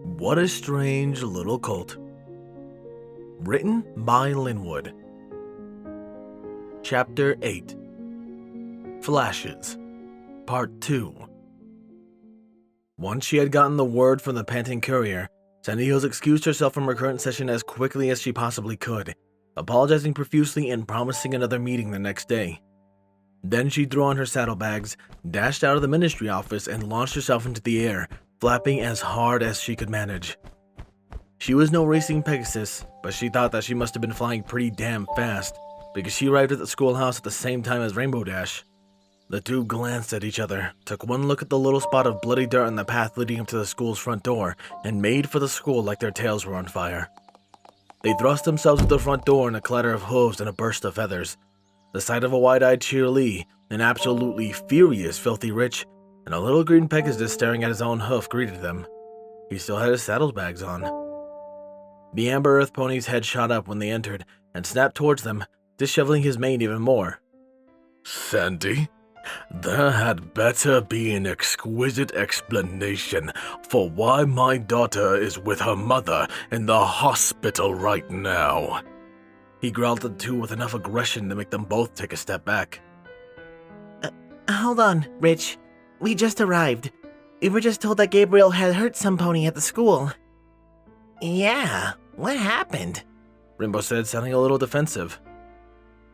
What a Strange Little Colt. Written by Linwood. Chapter 8. Flashes. Part 2. Once she had gotten the word from the panting courier, Sandy Hills excused herself from her current session as quickly as she possibly could, apologizing profusely and promising another meeting the next day. Then she threw on her saddlebags, dashed out of the ministry office, and launched herself into the air, flapping as hard as she could manage. She was no racing Pegasus, but she thought that she must have been flying pretty damn fast, because she arrived at the schoolhouse at the same time as Rainbow Dash. The two glanced at each other, took one look at the little spot of bloody dirt on the path leading up to the school's front door, and made for the school like their tails were on fire. They thrust themselves at the front door in a clatter of hooves and a burst of feathers. The sight of a wide-eyed Cheerlee, an absolutely furious Filthy Rich, and a little green Pegasus staring at his own hoof greeted them. He still had his saddlebags on. The Amber Earth pony's head shot up when they entered and snapped towards them, disheveling his mane even more. Sandy, there had better be an exquisite explanation for why my daughter is with her mother in the hospital right now. He growled at the two with enough aggression to make them both take a step back. Hold on, Rich. We just arrived. We were just told that Gabriel had hurt some pony at the school. Yeah, what happened? Rainbow said, sounding a little defensive.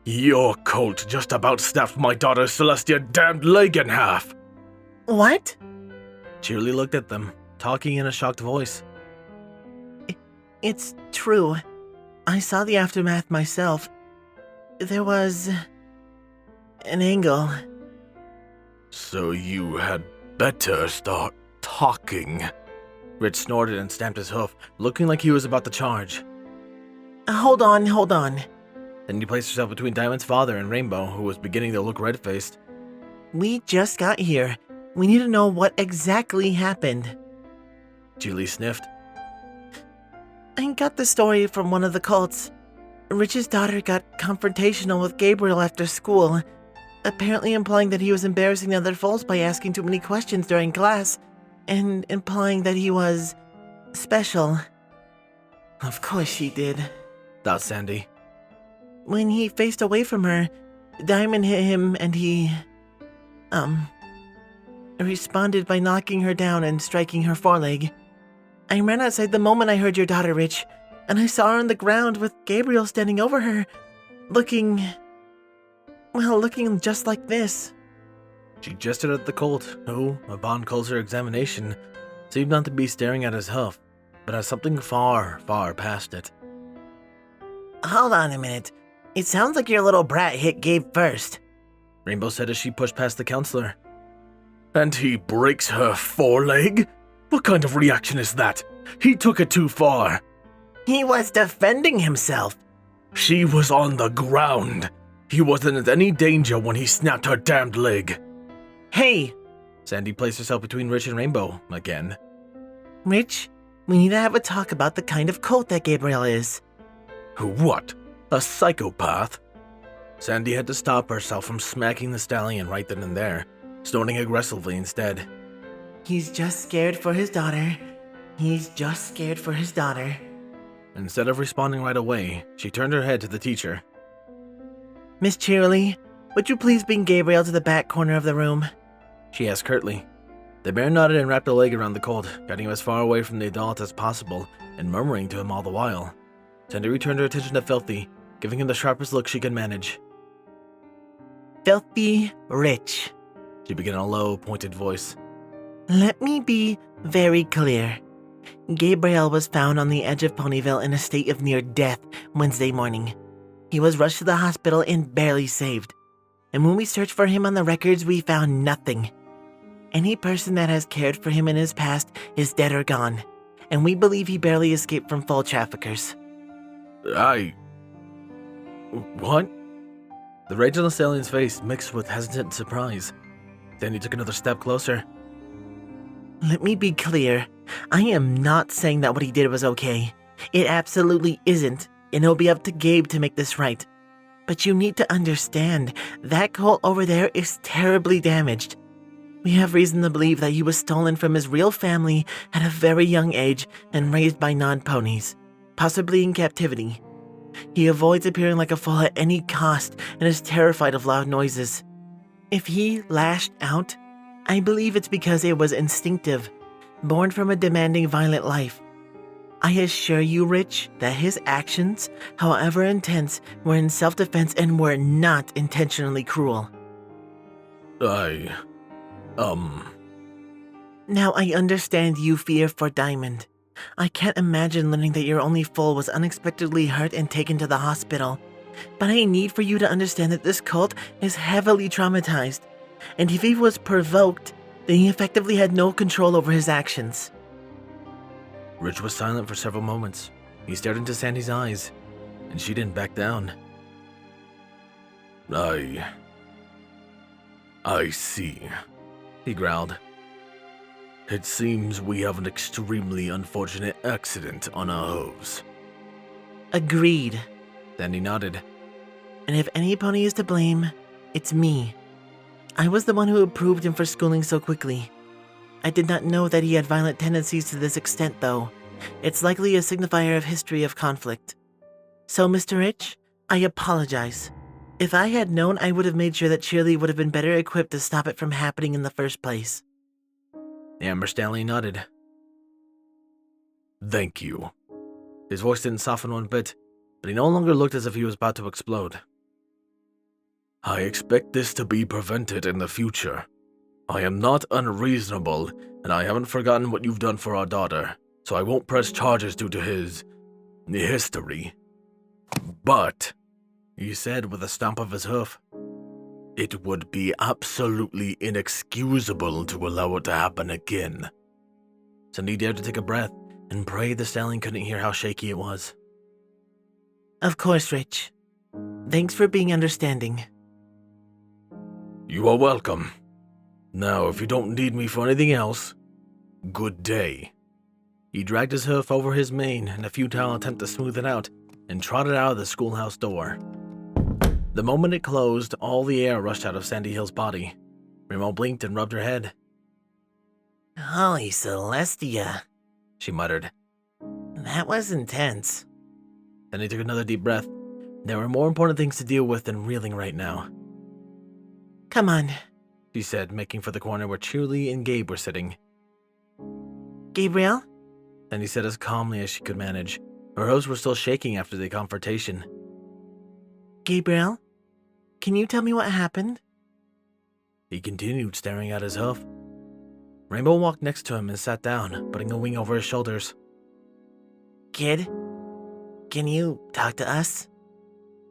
Your Colt just about snapped my daughter Celestia's damned leg in half. What? Cheerlee looked at them, talking in a shocked voice. It's true. I saw the aftermath myself. There was an angle. So you had better start talking. Rich snorted and stamped his hoof, looking like he was about to charge. Hold on. Then he placed herself between Diamond's father and Rainbow, who was beginning to look red-faced. We just got here. We need to know what exactly happened. Cheerlee sniffed. I got the story from one of the cults. Rich's daughter got confrontational with Gabriel after school, apparently implying that he was embarrassing the other foals by asking too many questions during class, and implying that he was special. Of course she did, thought Sandy. When he faced away from her, Diamond hit him and he, responded by knocking her down and striking her foreleg. I ran outside the moment I heard your daughter, Rich, and I saw her on the ground with Gabriel standing over her, looking just like this. She gestured at the Colt, who, upon closer examination, seemed not to be staring at his hoof, but at something far, far past it. Hold on a minute. It sounds like your little brat hit Gabe first, Rainbow said as she pushed past the counselor. And he breaks her foreleg? What kind of reaction is that? He took it too far. He was defending himself. She was on the ground. He wasn't in any danger when he snapped her damned leg. Hey! Sandy placed herself between Rich and Rainbow again. Rich, we need to have a talk about the kind of Colt that Gabriel is. What? A psychopath? Sandy had to stop herself from smacking the stallion right then and there, snorting aggressively instead. He's just scared for his daughter. Instead of responding right away, she turned her head to the teacher. Miss Cheerlee, would you please bring Gabriel to the back corner of the room? She asked curtly. The bear nodded and wrapped a leg around the Colt, getting him as far away from the adult as possible, and murmuring to him all the while. Sandy returned her attention to Filthy, giving him the sharpest look she could manage. Filthy Rich, she began in a low, pointed voice. Let me be very clear. Gabriel was found on the edge of Ponyville in a state of near death Wednesday morning. He was rushed to the hospital and barely saved. And when we searched for him on the records, we found nothing. Any person that has cared for him in his past is dead or gone, and we believe he barely escaped from foal traffickers. What? The rage on the stallion's face mixed with hesitant surprise. Then he took another step closer. Let me be clear. I am not saying that what he did was okay. It absolutely isn't, and it'll be up to Gabe to make this right. But you need to understand, that Colt over there is terribly damaged. We have reason to believe that he was stolen from his real family at a very young age and raised by non-ponies, possibly in captivity. He avoids appearing like a fool at any cost and is terrified of loud noises. If he lashed out, I believe it's because it was instinctive, born from a demanding violent life. I assure you, Rich, that his actions, however intense, were in self-defense and were not intentionally cruel. Now I understand you fear for Diamond. I can't imagine learning that your only foal was unexpectedly hurt and taken to the hospital. But I need for you to understand that this Colt is heavily traumatized, and if he was provoked, then he effectively had no control over his actions. Rich was silent for several moments. He stared into Sandy's eyes, and she didn't back down. I see, He growled. It seems we have an extremely unfortunate accident on our hooves. Agreed. Sandy nodded. And if any pony is to blame, it's me. I was the one who approved him for schooling so quickly. I did not know that he had violent tendencies to this extent, though. It's likely a signifier of history of conflict. So, Mr. Rich, I apologize. If I had known, I would have made sure that Shirley would have been better equipped to stop it from happening in the first place. The Amber Stallion nodded. Thank you. His voice didn't soften one bit, but he no longer looked as if he was about to explode. I expect this to be prevented in the future. I am not unreasonable, and I haven't forgotten what you've done for our daughter, so I won't press charges due to his history. But, he said with a stomp of his hoof, it would be absolutely inexcusable to allow it to happen again. Sandy dared to take a breath and prayed the stallion couldn't hear how shaky it was. Of course, Rich. Thanks for being understanding. You are welcome. Now, if you don't need me for anything else, good day. He dragged his hoof over his mane in a futile attempt to smooth it out and trotted out of the schoolhouse door. The moment it closed, all the air rushed out of Sandy Hill's body. Remo blinked and rubbed her head. Holy Celestia, she muttered. That was intense. Then he took another deep breath. There were more important things to deal with than reeling right now. Come on, she said, making for the corner where Shirley and Gabe were sitting. Gabriel? Then he said as calmly as she could manage. Her hooves were still shaking after the confrontation. Gabriel, can you tell me what happened? He continued staring at his hoof. Rainbow walked next to him and sat down, putting a wing over his shoulders. Kid, can you talk to us?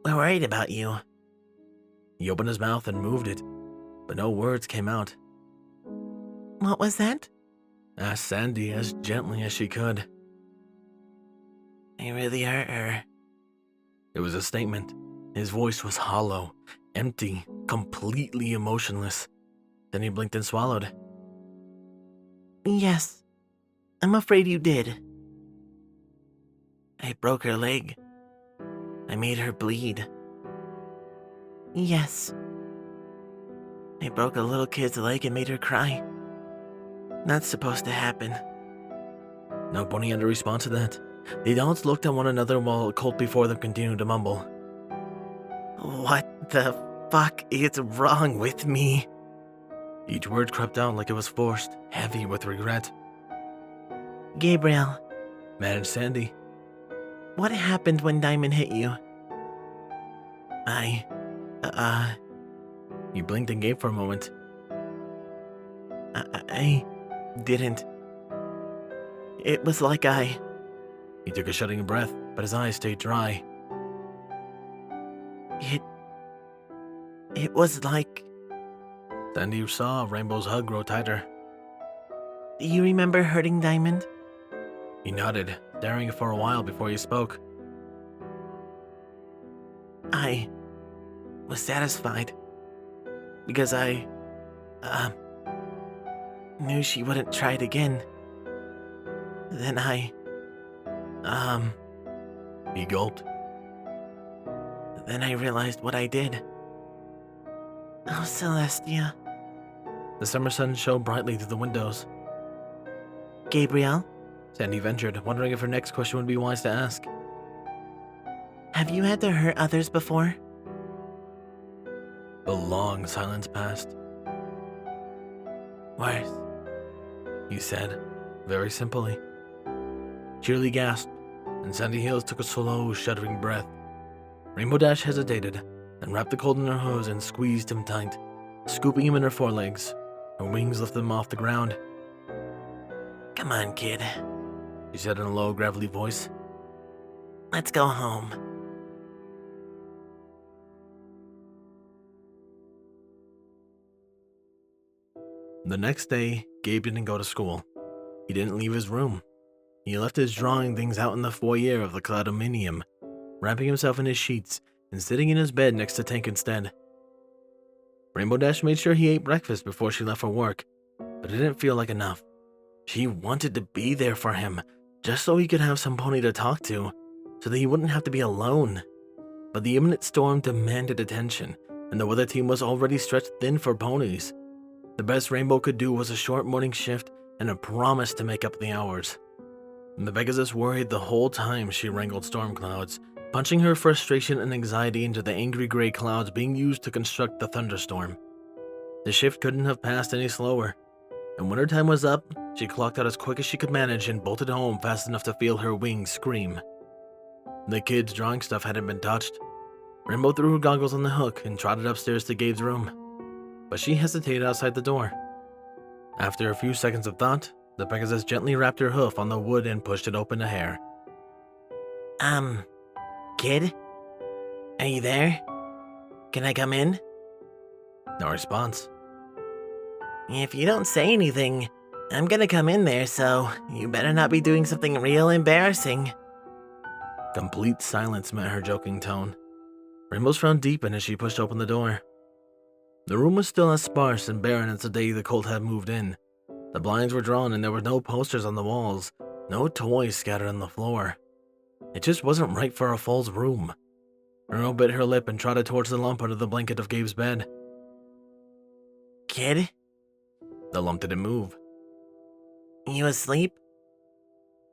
We're worried about you. He opened his mouth and moved it, but no words came out. What was that? Asked Sandy as gently as she could. I really hurt her. It was a statement. His voice was hollow, empty, completely emotionless. Then he blinked and swallowed. Yes, I'm afraid you did. I broke her leg. I made her bleed. Yes. I broke a little kid's leg and made her cry. Not supposed to happen. No pony had to respond to that. The adults looked at one another while Colt before them continued to mumble. What the fuck is wrong with me? Each word crept out like it was forced, heavy with regret. Gabriel, managed Sandy. What happened when Diamond hit you? He blinked and gaped for a moment. I didn't. It was like He took a shuddering breath, but his eyes stayed dry. It was like... Sandy saw Rainbow's hug grow tighter. Do you remember hurting Diamond? He nodded, staring for a while before he spoke. I was satisfied. Because I knew she wouldn't try it again. Then He gulped. Then I realized what I did. Oh, Celestia. The summer sun shone brightly through the windows. Gabriel, Sandy ventured, wondering if her next question would be wise to ask. have you had to hurt others before? A long silence passed. Worse. He said, very simply. Shirley gasped, and Sandy Hills took a slow, shuddering breath. Rainbow Dash hesitated, then wrapped the Colt in her hose and squeezed him tight, scooping him in her forelegs. Her wings lifted him off the ground. Come on, kid. She said in a low, gravelly voice. Let's go home. The next day, Gabe didn't go to school. He didn't leave his room. He left his drawing things out in the foyer of the condominium, wrapping himself in his sheets and sitting in his bed next to Tank instead. Rainbow Dash made sure he ate breakfast before she left for work, but it didn't feel like enough. She wanted to be there for him, just so he could have some pony to talk to, so that he wouldn't have to be alone. But the imminent storm demanded attention, and the weather team was already stretched thin for ponies. The best Rainbow could do was a short morning shift and a promise to make up the hours. The Pegasus worried the whole time she wrangled storm clouds, punching her frustration and anxiety into the angry gray clouds being used to construct the thunderstorm. The shift couldn't have passed any slower, and when her time was up, she clocked out as quick as she could manage and bolted home fast enough to feel her wings scream. The kid's drawing stuff hadn't been touched. Rainbow threw her goggles on the hook and trotted upstairs to Gabe's room, but she hesitated outside the door. After a few seconds of thought, the Pegasus gently wrapped her hoof on the wood and pushed it open a hair. Kid? Are you there? Can I come in? No response. If you don't say anything, I'm gonna come in there, so you better not be doing something real embarrassing. Complete silence met her joking tone. Rainbow's frown deepened as she pushed open the door. The room was still as sparse and barren as the day the Colt had moved in. The blinds were drawn and there were no posters on the walls, no toys scattered on the floor. It just wasn't right for a foal's room. Rainbow bit her lip and trotted towards the lump under the blanket of Gabe's bed. Kid? The lump didn't move. You asleep?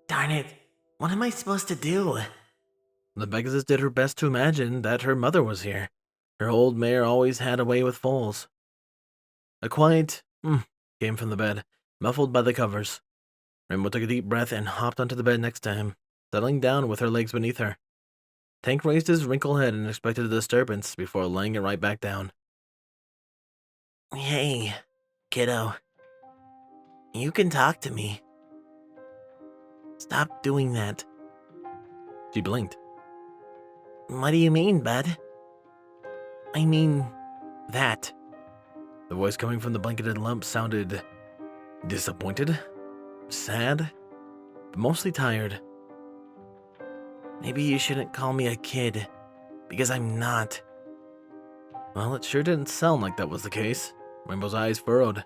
Darn it, what am I supposed to do? The Pegasus did her best to imagine that her mother was here. Her old mare always had a way with foals. A quiet came from the bed, muffled by the covers. Rainbow took a deep breath and hopped onto the bed next to him, settling down with her legs beneath her. Tank raised his wrinkled head and expected a disturbance before laying it right back down. Hey, kiddo. You can talk to me. Stop doing that. She blinked. What do you mean, bud? I mean, that. The voice coming from the blanketed lump sounded disappointed, sad, but mostly tired. Maybe you shouldn't call me a kid, because I'm not. Well, it sure didn't sound like that was the case. Rainbow's eyes furrowed.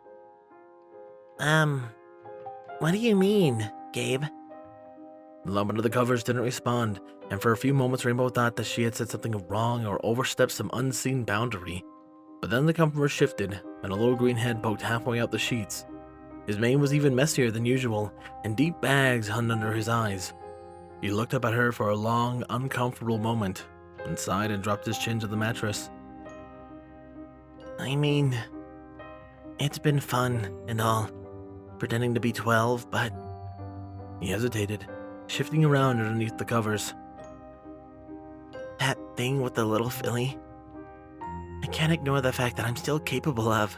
What do you mean, Gabe? The lump under the covers didn't respond, and for a few moments Rainbow thought that she had said something wrong or overstepped some unseen boundary. But then the comforter shifted, and a little green head poked halfway out the sheets. His mane was even messier than usual, and deep bags hung under his eyes. He looked up at her for a long, uncomfortable moment, and sighed and dropped his chin to the mattress. I mean, it's been fun and all, pretending to be 12, but... He hesitated, shifting around underneath the covers. That thing with the little filly? I can't ignore the fact that I'm still capable of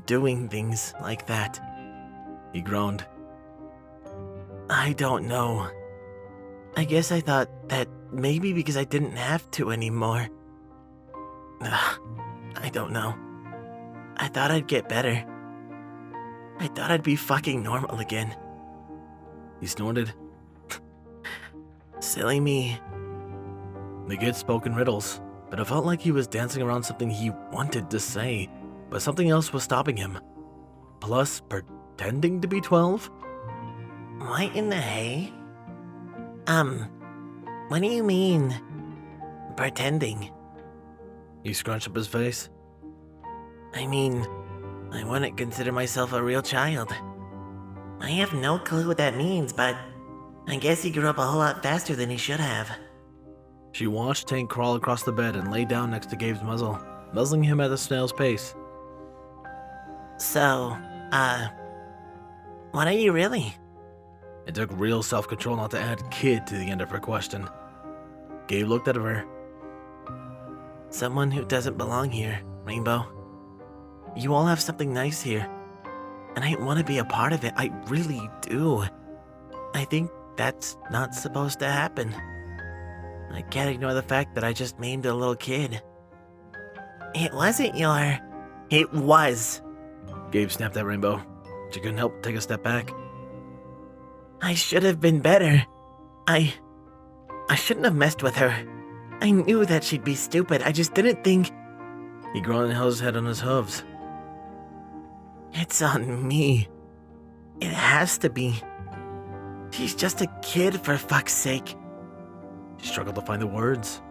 doing things like that. He groaned. I don't know. I guess I thought that maybe because I didn't have to anymore. I don't know. I thought I'd get better. I thought I'd be fucking normal again. He snorted. Silly me. The kid spoke in riddles, but it felt like he was dancing around something he wanted to say, but something else was stopping him. Plus, pretending to be 12? What in the hay? What do you mean, pretending? He scrunched up his face. I mean, I wouldn't consider myself a real child. I have no clue what that means, but I guess he grew up a whole lot faster than he should have. She watched Tank crawl across the bed and lay down next to Gabe's muzzle, nuzzling him at a snail's pace. So, what are you really? It took real self-control not to add kid to the end of her question. Gabe looked at her. Someone who doesn't belong here, Rainbow. You all have something nice here, and I want to be a part of it. I really do. I think that's not supposed to happen. I can't ignore the fact that I just maimed a little kid. It wasn't your... It was. Gabe snapped at Rainbow. She couldn't help but take a step back. I should have been better. I shouldn't have messed with her. I knew that she'd be stupid. I just didn't think... He groaned and held his head on his hooves. It's on me. It has to be. She's just a kid, for fuck's sake. She struggled to find the words.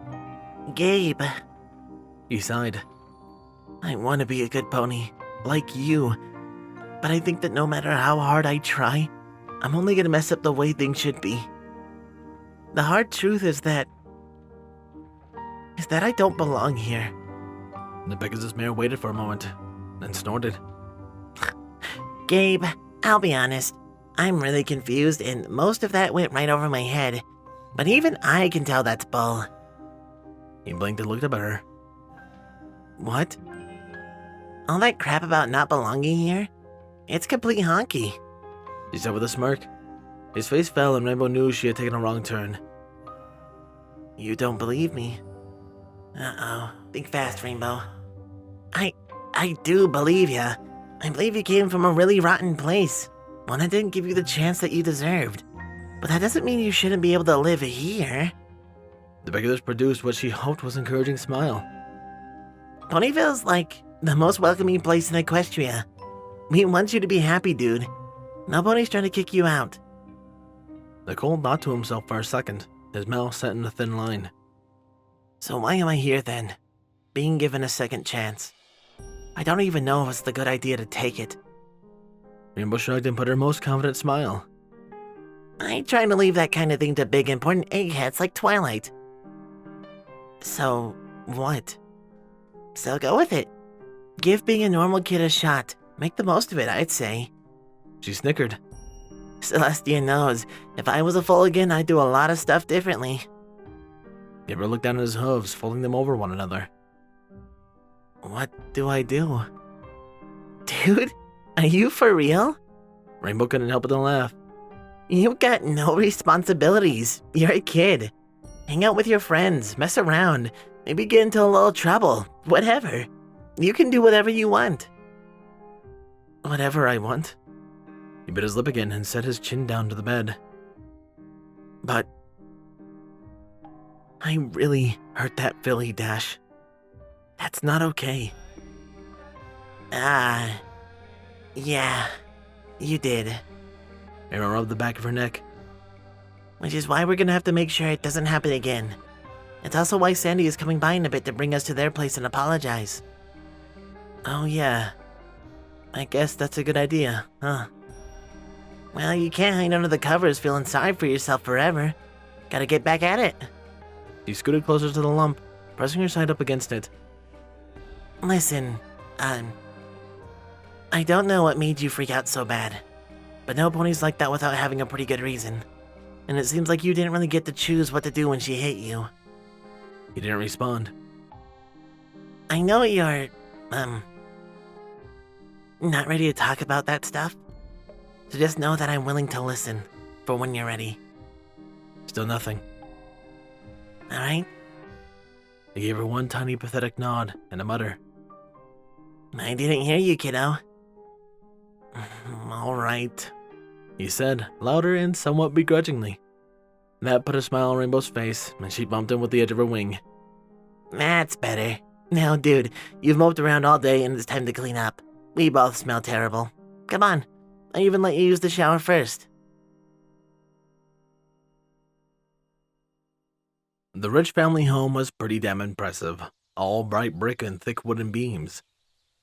Gabe. He sighed. I want to be a good pony, like you. But I think that no matter how hard I try, I'm only gonna mess up the way things should be. The hard truth is that I don't belong here. The Pegasus mare waited for a moment, then snorted. Gabe, I'll be honest. I'm really confused, and most of that went right over my head. But even I can tell that's bull. He blinked and looked up at her. What? All that crap about not belonging here? It's complete honky. He said with a smirk. His face fell and Rainbow knew she had taken a wrong turn. You don't believe me? Uh-oh. Think fast, Rainbow. I do believe ya. I believe you came from a really rotten place. One that didn't give you the chance that you deserved. But that doesn't mean you shouldn't be able to live here. The Pegasus produced what she hoped was an encouraging smile. Ponyville's like the most welcoming place in Equestria. We want you to be happy, dude. Nobody's trying to kick you out. The Colt nodded to himself for a second, his mouth set in a thin line. So why am I here then? Being given a second chance. I don't even know if it's the good idea to take it. Rainbow shrugged and put her most confident smile. I ain't trying to leave that kind of thing to big important eggheads like Twilight. So, what? So go with it. Give being a normal kid a shot. Make the most of it, I'd say. She snickered. Celestia knows, if I was a foal again, I'd do a lot of stuff differently. Gabriel looked down at his hooves, folding them over one another. What do I do? Dude, are you for real? Rainbow couldn't help but to laugh. You've got no responsibilities. You're a kid. Hang out with your friends, mess around, maybe get into a little trouble, whatever. You can do whatever you want. Whatever I want? He bit his lip again and set his chin down to the bed. But I really hurt that filly, Dash. That's not okay. Yeah, you did. Aaron rubbed the back of her neck. Which is why we're gonna have to make sure it doesn't happen again. It's also why Sandy is coming by in a bit to bring us to their place and apologize. Oh yeah. I guess that's a good idea, huh? Well, you can't hang under the covers feeling sorry for yourself forever. Gotta get back at it. She scooted closer to the lump, pressing her side up against it. Listen, I don't know what made you freak out so bad, but no pony's like that without having a pretty good reason. And it seems like you didn't really get to choose what to do when she hit you. He didn't respond. I know you're, not ready to talk about that stuff. So just know that I'm willing to listen for when you're ready. Still nothing. Alright? He gave her one tiny pathetic nod and a mutter. I didn't hear you, kiddo. Alright, he said, louder and somewhat begrudgingly. That put a smile on Rainbow's face, and she bumped him with the edge of her wing. That's better. Now, dude, you've moped around all day and it's time to clean up. We both smell terrible. Come on, I even let you use the shower first. The rich family home was pretty damn impressive, all bright brick and thick wooden beams.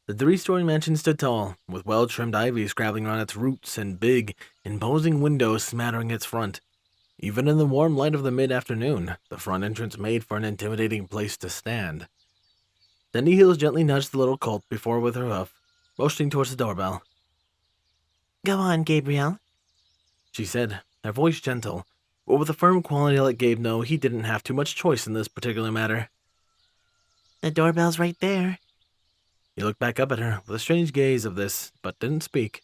The three-story mansion stood tall, with well-trimmed ivy scrabbling around its roots and big, imposing windows smattering its front. Even in the warm light of the mid-afternoon, the front entrance made for an intimidating place to stand. Sandy Heels gently nudged the little colt before with her hoof, motioning towards the doorbell. Go on, Gabriel, She said, her voice gentle, but with a firm quality that let Gabe know he didn't have too much choice in this particular matter. The doorbell's right there. He looked back up at her with a strange gaze of this, but didn't speak.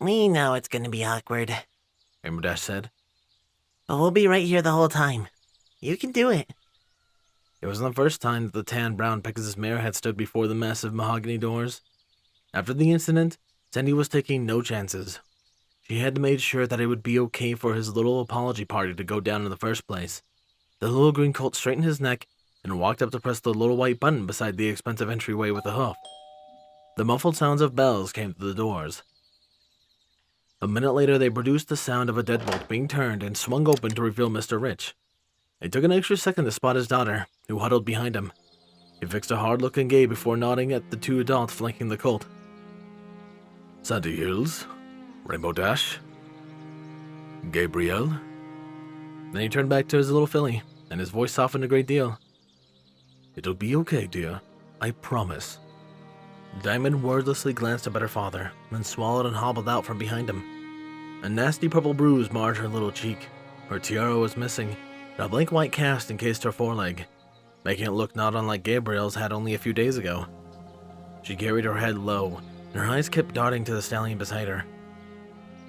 We know it's gonna be awkward, Rainbow Dash said. but we'll be right here the whole time. You can do it. It wasn't the first time that the tan-brown Pegasus mare had stood before the massive mahogany doors. After the incident, Sandy was taking no chances. She had made sure that it would be okay for his little apology party to go down in the first place. The little green colt straightened his neck and walked up to press the little white button beside the expensive entryway with a hoof. The muffled sounds of bells came through the doors. A minute later, they produced the sound of a deadbolt being turned and swung open to reveal Mr. Rich. It took an extra second to spot his daughter, who huddled behind him. He fixed a hard look at Gabe before nodding at the two adults flanking the colt. Sandy Hills, Rainbow Dash, Gabriel. Then he turned back to his little filly, and his voice softened a great deal. It'll be okay, dear. I promise. Diamond wordlessly glanced up at her father, then swallowed and hobbled out from behind him. A nasty purple bruise marred her little cheek. Her tiara was missing, and a blank white cast encased her foreleg, making it look not unlike Gabriel's had only a few days ago. She carried her head low, and her eyes kept darting to the stallion beside her.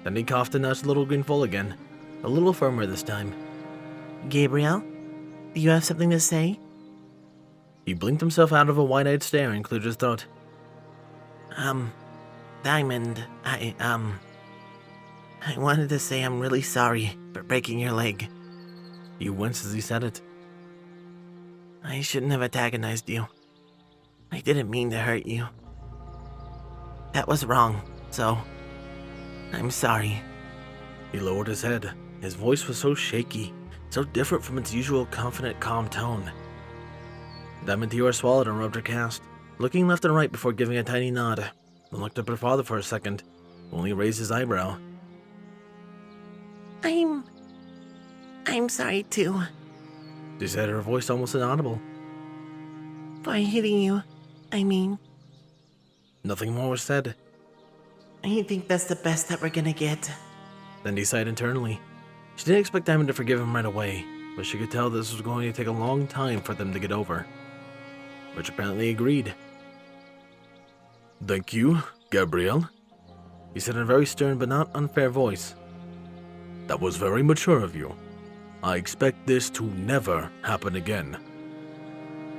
Then he coughed and nudged the little green foal again, a little firmer this time. Gabriel, do you have something to say? He blinked himself out of a wide-eyed stare and cleared his throat. Diamond, I wanted to say I'm really sorry for breaking your leg. He winced as he said it. I shouldn't have antagonized you. I didn't mean to hurt you. That was wrong, so I'm sorry. He lowered his head. His voice was so shaky, so different from its usual confident, calm tone. Diamond Tiara swallowed and rubbed her cast, looking left and right before giving a tiny nod, then looked up at her father for a second, only raised his eyebrow. I'm sorry too. She said, her voice almost inaudible. For hitting you, I mean. Nothing more was said. I think that's the best that we're gonna get. Then he sighed internally. She didn't expect Diamond to forgive him right away, but she could tell this was going to take a long time for them to get over. Which apparently agreed. Thank you, Gabriel. He said in a very stern but not unfair voice. That was very mature of you. I expect this to never happen again.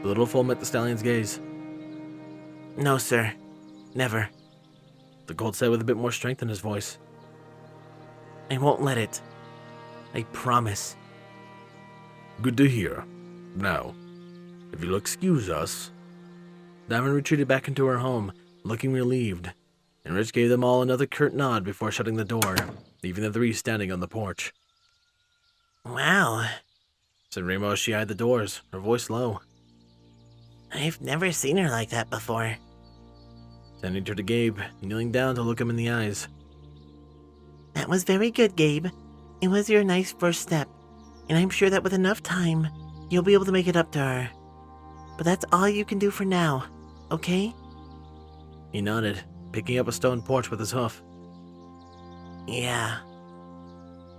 The little foal met the stallion's gaze. No, sir. Never. The colt said with a bit more strength in his voice. I won't let it. I promise. Good to hear. Now, if you'll excuse us. Diamond retreated back into her home, looking relieved, and Rich gave them all another curt nod before shutting the door, leaving the three standing on the porch. Wow, Said Rainbow as she eyed the doors, her voice low. I've never seen her like that before. Sandy turned to Gabe, kneeling down to look him in the eyes. That was very good, Gabe. It was your nice first step, and I'm sure that with enough time, you'll be able to make it up to her. But that's all you can do for now, okay? He nodded, picking up a stone porch with his hoof. Yeah.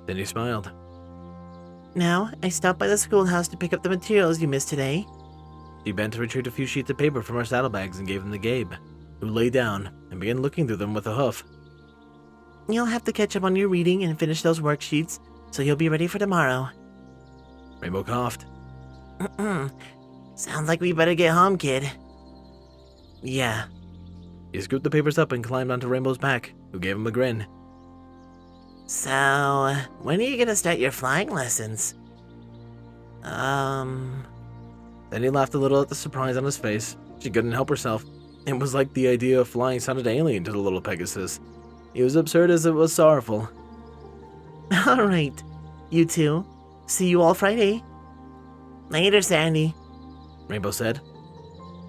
Then he smiled. Now, I stopped by the schoolhouse to pick up the materials you missed today. She bent to retrieve a few sheets of paper from her saddlebags and gave them to Gabe, who lay down and began looking through them with a hoof. You'll have to catch up on your reading and finish those worksheets, so you'll be ready for tomorrow. Rainbow coughed. Sounds like we better get home, kid. Yeah. He scooped the papers up and climbed onto Rainbow's back, who gave him a grin. So, when are you gonna start your flying lessons? Then he laughed a little at the surprise on his face. She couldn't help herself. It was like the idea of flying sounded alien to the little Pegasus. It was absurd as it was sorrowful. Alright, you two. See you all Friday. Later, Sandy. Rainbow said.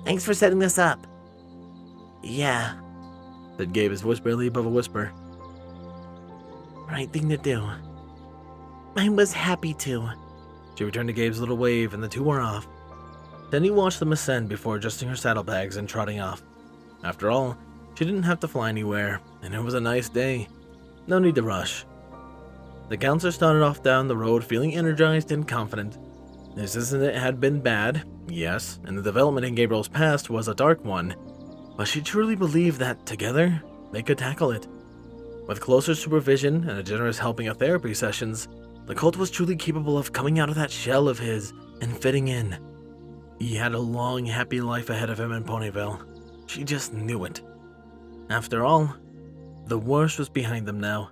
Thanks for setting this up. Yeah, said Gabe, his voice barely above a whisper. right thing to do. I was happy to. She returned to Gabe's little wave, and the two were off. Then he watched them ascend before adjusting her saddlebags and trotting off. After all, she didn't have to fly anywhere, and it was a nice day. No need to rush. The counselor started off down the road feeling energized and confident. This incident had been bad, yes, and the development in Gabriel's past was a dark one, but she truly believed that together, they could tackle it. With closer supervision and a generous helping of therapy sessions, the Colt was truly capable of coming out of that shell of his and fitting in. He had a long, happy life ahead of him in Ponyville. She just knew it. After all, the worst was behind them now.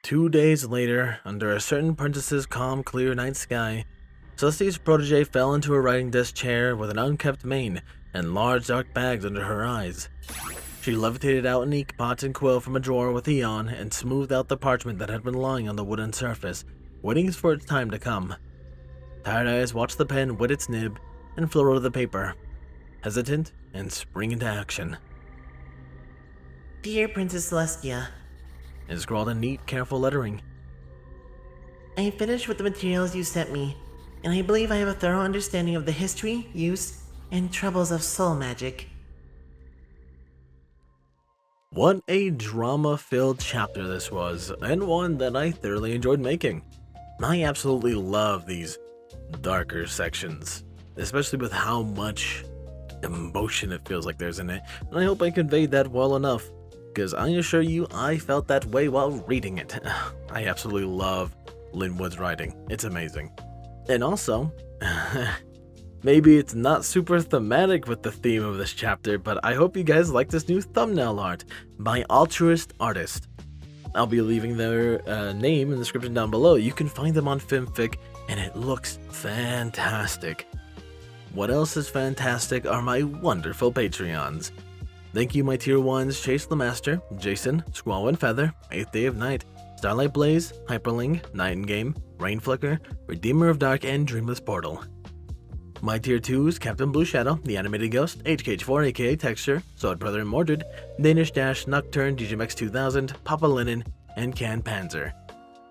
2 days later, under a certain princess's calm, clear night sky, Celestia's protege fell into a writing desk chair with an unkempt mane and large dark bags under her eyes. She levitated out an ink pot and quill from a drawer with Eon and smoothed out the parchment that had been lying on the wooden surface, waiting for its time to come. Tired eyes watched the pen wet its nib and float over the paper, hesitant and spring into action. Dear Princess Celestia, It scrawled in neat, careful lettering. I finished with the materials you sent me, and I believe I have a thorough understanding of the history, use, and troubles of soul magic. What a drama-filled chapter this was, and one that I thoroughly enjoyed making. I absolutely love these darker sections, especially with how much emotion it feels like there's in it, and I hope I conveyed that well enough, because I assure you I felt that way while reading it. I absolutely love Linwood's writing. It's amazing. And also, maybe it's not super thematic with the theme of this chapter, but I hope you guys like this new thumbnail art by Altruist Artist. I'll be leaving their name in the description down below. You can find them on Filmfic, and it looks fantastic. What else is fantastic are my wonderful Patreons. Thank you my tier 1s Chase Lemaster, Jason, Squall Windfeather, 8th Day of Night, Starlight Blaze, Hyperling, Nightingame, Rainflicker, Redeemer of Dark, and Dreamless Portal. My tier 2s Captain Blueshadow, The Animated Ghost, HKH4 aka Texture, Sword Brother and Mordred, Danish Dash, Nocturne, DJMX 2000, Papa Linen, and Can Panzer.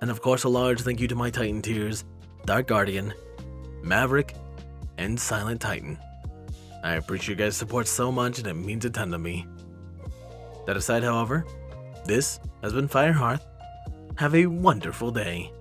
And of course a large thank you to my Titan tiers, Dark Guardian, Maverick, and Silent Titan. I appreciate you guys' support so much and it means a ton to me. That aside, however, this has been Firehearth. Have a wonderful day.